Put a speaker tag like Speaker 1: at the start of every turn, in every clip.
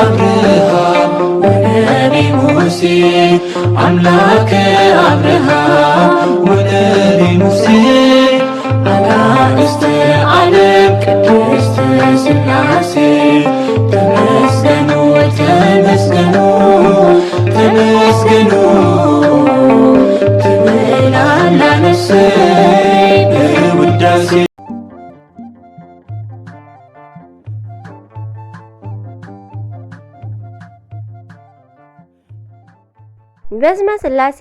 Speaker 1: አብርሃም ወነቢ ሙሴ አምላከ አብርሃም ወነቢ ሙሴ አጋዕዝተ ዓለም ቅድስት ሥላሴ ተመስገኑ ተመስገኑ ተመስገኑ ትምላለህ እሰይ በውዳሴ
Speaker 2: በስመ ሥላሴ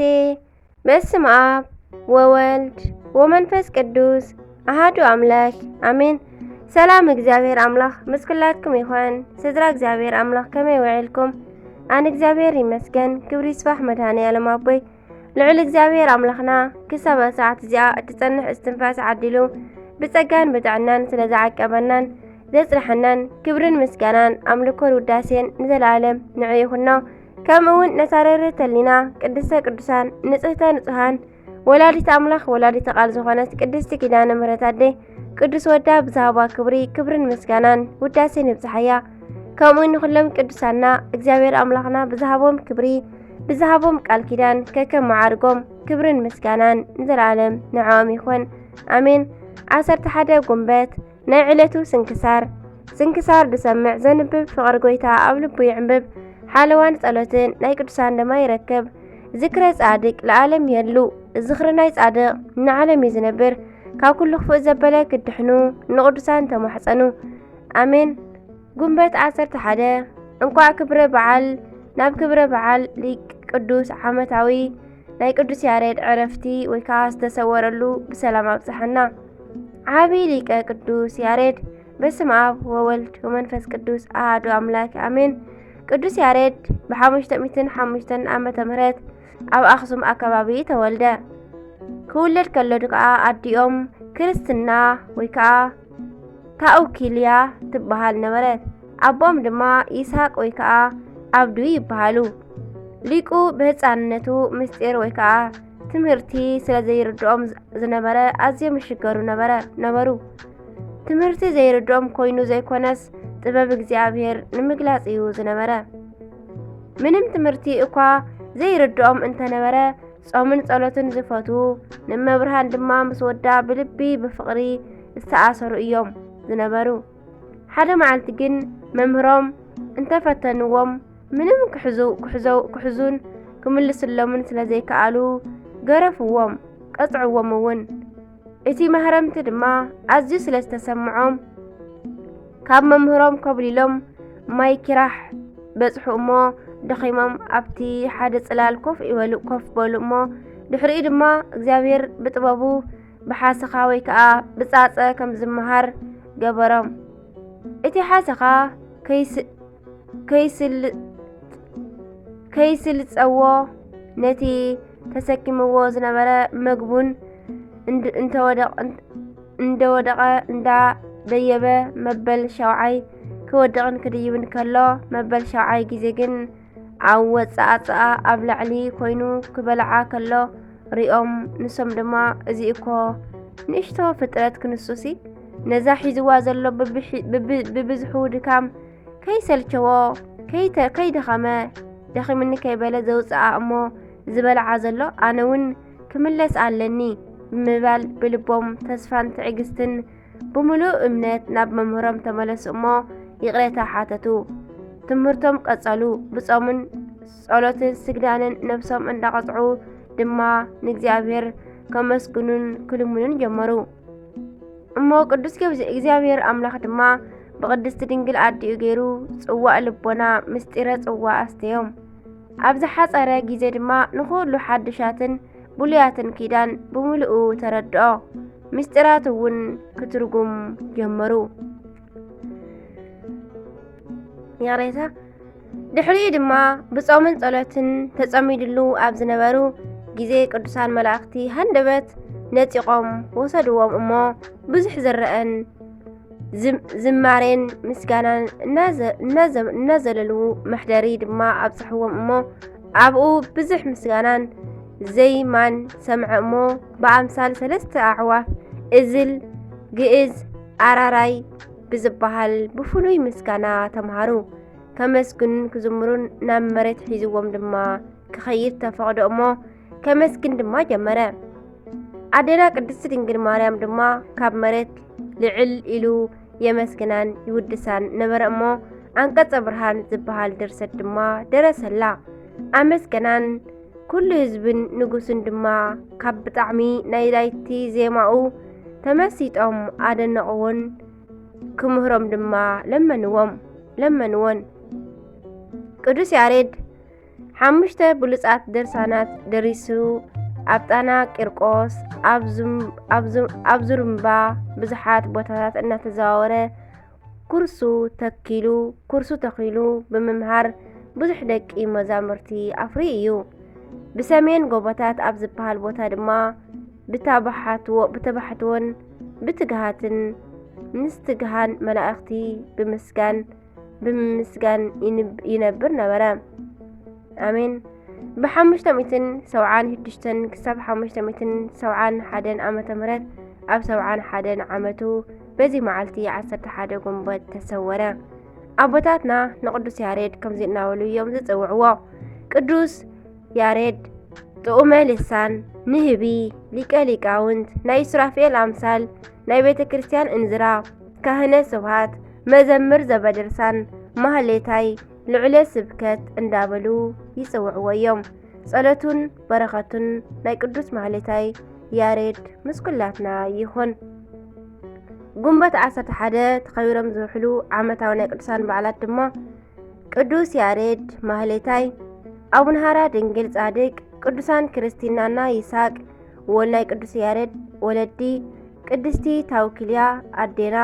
Speaker 2: በስመ አብ ወወልድ ወመንፈስ ቅዱስ አሐዱ አምላክ አሜን። ሰላም እግዚአብሔር አምላክ ምስ ኩላትኩም ይኹን። ስድራ እግዚአብሔር አምላክ ከመይ ውዒልኩም? ኣነ እግዚአብሔር ይመስገን። ክብሪ ይስፋሕ መድኃኔዓለም ኣቦይ ልዑል እግዚአብሔር አምላኽና ክሳብ ሰዓት እዚኣ እትጸንሕ እስትንፋስ ዓዲሉ ብጸጋን ብጥዕናን ስለ ዝዓቀበናን ዘጽንሐናን ክብርን ምስጋናን ኣምልኮን ውዳሴን ንዘለዓለም ንዑ ይኹኖ። ከምኡውን ነሳረርት ተሊና ቅድስተ ቅዱሳን ንጽህተ ንጹሃን ወላዲት አምላኽ ወላዲት ቃል ዝኾነት ቅድስቲ ኪዳነ ምሕረት ኣደይ ቅዱስ ወዳ ብዝሃባ ክብርን ምስጋናን ውዳሴን ይብጽሐያ። ከምኡውን ንኹሎም ቅዱሳና እግዚአብሔር አምላኽና ብዝሃቦም ክብሪ ብዝሃቦም ቃል ኪዳን ከከም መዓርጎም ክብርን ምስጋናን ንዘለዓለም ንዖም ይኹን ኣሜን። 11 ጉንበት ናይ ዕለቱ ስንክሳር ድሰምዕ ዘንብብ ፍቕሪ ጎይታ ኣብ ልቡ ይዕንብብ ሓለዋን ጸሎትን ናይ ቅዱሳን ድማ ይረክብ። ዝክረ ጻድቅ ለዓለም የሉ ዝኽሪ ናይ ጻድቕ ንዓለም እዩ ዝነብር። ካብ ኩሉ ክፉእ ዘበለ ክድሕኑ ንቅዱሳን ተማሕፀኑ ኣሜን። ጉንበት 11 እንኳዕ ክብረ በዓል ናብ ክብረ በዓል ሊቅ ቅዱስ ዓመታዊ ናይ ቅዱስ ያሬድ ዕረፍቲ ወይ ከዓ ዝተሰወረሉ ብሰላም ኣብጽሐና። ዓብይ ሊቀ ቅዱስ ያሬድ በስመ አብ ወወልድ ወመንፈስ ቅዱስ አሐዱ አምላክ አሜን። ቅዱስ ያሬድ ብ505 ዓመተ ምህረት ኣብ ኣኽሱም ኣከባቢ ተወልደ። ክውለድ ከሎ ከዓ ኣዲኦም ክርስትና ወይ ከዓ ታኡኪልያ ትበሃል ነበረት። ኣቦም ድማ ይስሐቅ ወይ ከዓ ኣብዱ ይበሃሉ። ሊቁ ብህፃንነቱ ምስጢር ወይ ከዓ ትምህርቲ ስለ ዘይርድኦም ዝነበረ ኣዝዮም ይሽገሩ ነበሩ። ትምህርቲ ዘይርድኦም ኮይኑ ዘይኮነስ ጥበብ እግዚአብሔር ንምግላጽ እዩ ዝነበረ። ምንም ትምህርቲ እኳ ዘይርድኦም እንተነበረ ጾምን ጸሎትን ዝፈቱ ንመብርሃን ድማ ምስ ወዳ ብልቢ ብፍቕሪ ዝተኣሰሩ እዮም ዝነበሩ። ሓደ መዓልቲ ግን መምህሮም እንተፈተንዎም ምንም ክሕዙን ክምልስሎምን ስለ ዘይከኣሉ ገረፍዎም ቀጽዕዎም እውን። እቲ መህረምቲ ድማ ኣዝዩ ስለ ዝተሰምዖም ካብ መምህሮም ከብሊሎም ማይ ኪራሕ በጽሑ እሞ ደኺሞም ኣብቲ ሓደ ጽላል ኮፍ በሉ እሞ ድሕሪኡ ድማ እግዚአብሔር ብጥበቡ ብሓሰኻ ወይ ከዓ ብጻጸ ከም ዝመሃር ገበሮም። እቲ ሓሰኻ ከይስልጸዎ ነቲ ተሰኪምዎ ዝነበረ መግቡን እንደወደቐ እንዳደየበ መበል ሻውዓይ ክወድቕን ክድይብን ከሎ መበል ሻውዓይ ግዜ ግን ኣብ ወጻእጽኣ ኣብ ላዕሊ ኮይኑ ክበልዓ ከሎ ሪኦም ንሶም ድማ እዚ እኮ ንእሽቶ ፍጥረት ክንሱሲ ነዛ ሒዝዋ ዘሎ ብብዝሑ ድካም ከይሰልቸዎ ከይደኸመ ደኺምኒ ከይበለ ዘውፅኣ እሞ ዝበልዓ ዘሎ ኣነ እውን ክምለስ ኣለኒ ብምባል ብልቦም ተስፋን ትዕግስትን ብምሉእ እምነት ናብ መምህሮም ተመለሱ እሞ ይቕሬታ ሓተቱ። ትምህርቶም ቀጸሉ። ብጾምን ጸሎትን ስግዳንን ነብሶም እንዳቐጽዑ ድማ ንእግዚአብሔር ከመስግኑን ክልሙኑን ጀመሩ። እሞ ቅዱስ እግዚአብሔር ኣምላኽ ድማ ብቅድስቲ ድንግል ኣዲኡ ገይሩ ጽዋእ ልቦና ምስጢረ ጽዋእ ኣስተዮም። ኣብ ዝሓፀረ ግዜ ድማ ንኹሉ ሓድሻትን ብሉያትን ኪዳን ብምልኡ ተረድኦ። ምስጢራት እውን ክትርጉም ጀመሩ። ያሬታ ድሕሪኡ ድማ ብጾምን ጸሎትን ተጸሚድሉ ኣብ ዝነበሩ ግዜ ቅዱሳን መላእክቲ ሃንደበት ነጺቆም ወሰድዎም እሞ ብዙሕ ዝረአን ዝማሬን ምስጋናን እናዘለሉ መሕደሪ ድማ ኣብጽሕዎም እሞ ኣብኡ ብዙሕ ምስጋናን ዘይማን ሰምዐ እሞ ብኣምሳል 3 ኣዕዋፍ እዝል ግእዝ ኣራራይ ብዝበሃል ብፍሉይ ምስጋና ተምሃሩ። ከመስግን ክዝምሩን ናብ መሬት ሒዝዎም ድማ ክኸይድ ተፈቕዶ እሞ ከመስግን ድማ ጀመረ። ኣዴና ቅድስቲ ድንግል ማርያም ድማ ካብ መሬት ልዕል ኢሉ የመስግናን ይውድሳን ነበረ እሞ አንቀጸ ብርሃን ዝበሃል ድርሰት ድማ ደረሰላ። ኣመስገናን ኩሉ ህዝብን ንጉስን ድማ ካብ ብጣዕሚ ናይ ላይቲ ዜማኡ ተመሲጦም ኣደነቕዎን ክምህሮም ድማ ለመንዎን። ቅዱስ ያሬድ 5 ብሉጻት ድርሳናት ደሪሱ ኣብ ጣና ቂርቆስ ኣብ ዙርምባ ብዙሓት ቦታታት እናተዘዋወረ ኩርሱ ተኪሉ ብምምሃር ብዙሕ ደቂ መዛሙርቲ ኣፍሪ እዩ። ብሰሜን ጎቦታት ኣብ ዝበሃል ቦታ ድማ ብተባሕትዎን ብትግሃትን ምስ ትግሃን መላእኽቲ ብምስጋን ይነብር ነበረ። ኣሜን። ብ576 ክሳብ 571 ዓመተ ምህረት ኣብ 71 ዓመቱ በዚ መዓልቲ 11 ግንቦት ተሰወረ። ኣቦታትና ንቅዱስ ያሬድ ከምዚ እናበሉ እዮም ዝፅውዕዎ። ቅዱስ ያሬድ ጥዑመ ልሳን፣ ንህቢ፣ ሊቀ ሊቃውንት፣ ናይ ሱራፌል ኣምሳል፣ ናይ ቤተ ክርስቲያን እንዝራ፣ ካህነ ስብሃት፣ መዘምር ዘበድርሳን፣ ማህሌታይ፣ ልዑለ ስብከት እንዳበሉ ይፅውዕዎ እዮም። ጸሎቱን በረኸቱን ናይ ቅዱስ ማህሌታይ ያሬድ ምስ ኩላትና ይኹን። ግንቦት 11 ተኸቢሮም ዝውሕሉ ዓመታዊ ናይ ቅዱሳን በዓላት ድማ ቅዱስ ያሬድ ማህሌታይ፣ አቡነሃራ ድንግል ጻድቅ፣ ቅዱሳን ክርስቲናና ይስሐቅ ወልናይ ቅዱስ ያሬድ ወለዲ፣ ቅድስቲ ታውኪልያ አዴና፣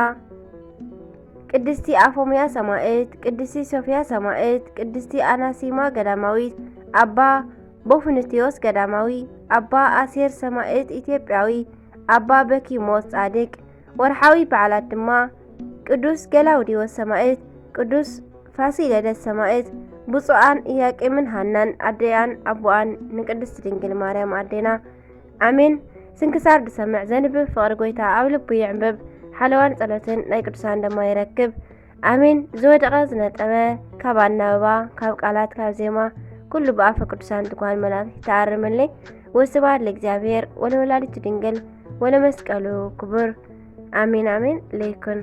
Speaker 2: ቅድስቲ አፎምያ ሰማዕት፣ ቅድስቲ ሶፊያ ሰማዕት፣ ቅድስቲ አናሲማ ገዳማዊት፣ አባ ቦፍንቲዮስ ገዳማዊ፣ አባ አሴር ሰማዕት ኢትዮጵያዊ፣ አባ በኪሞስ ጻድቅ። ወርሓዊ በዓላት ድማ ቅዱስ ገላውዲዮስ ሰማዕት፣ ቅዱስ ፋሲለደስ ሰማዕት፣ ብፁዓን ኢያቄምን ሃናን አደያን አቡአን ንቅድስት ድንግል ማርያም አዴና። አሜን። ስንክሳር ድሰምዕ ዘንብብ ፍቅሪ ጎይታ ኣብ ልቡ ይዕንብብ፣ ሓለዋን ጸሎትን ናይ ቅዱሳን ደማ ይረክብ። አሜን። ዝወደቐ ዝነጠበ ካብ ኣናበባ ካብ ቃላት ካብ ዜማ ኩሉ ብኣፈ ቅዱሳን ትጓን መላእክት ተኣርምልኝ። ወስብሐት ለእግዚአብሔር ወለወላዲቱ ድንግል ወለመስቀሉ ክቡር። አሜን አሜን ለይኩን።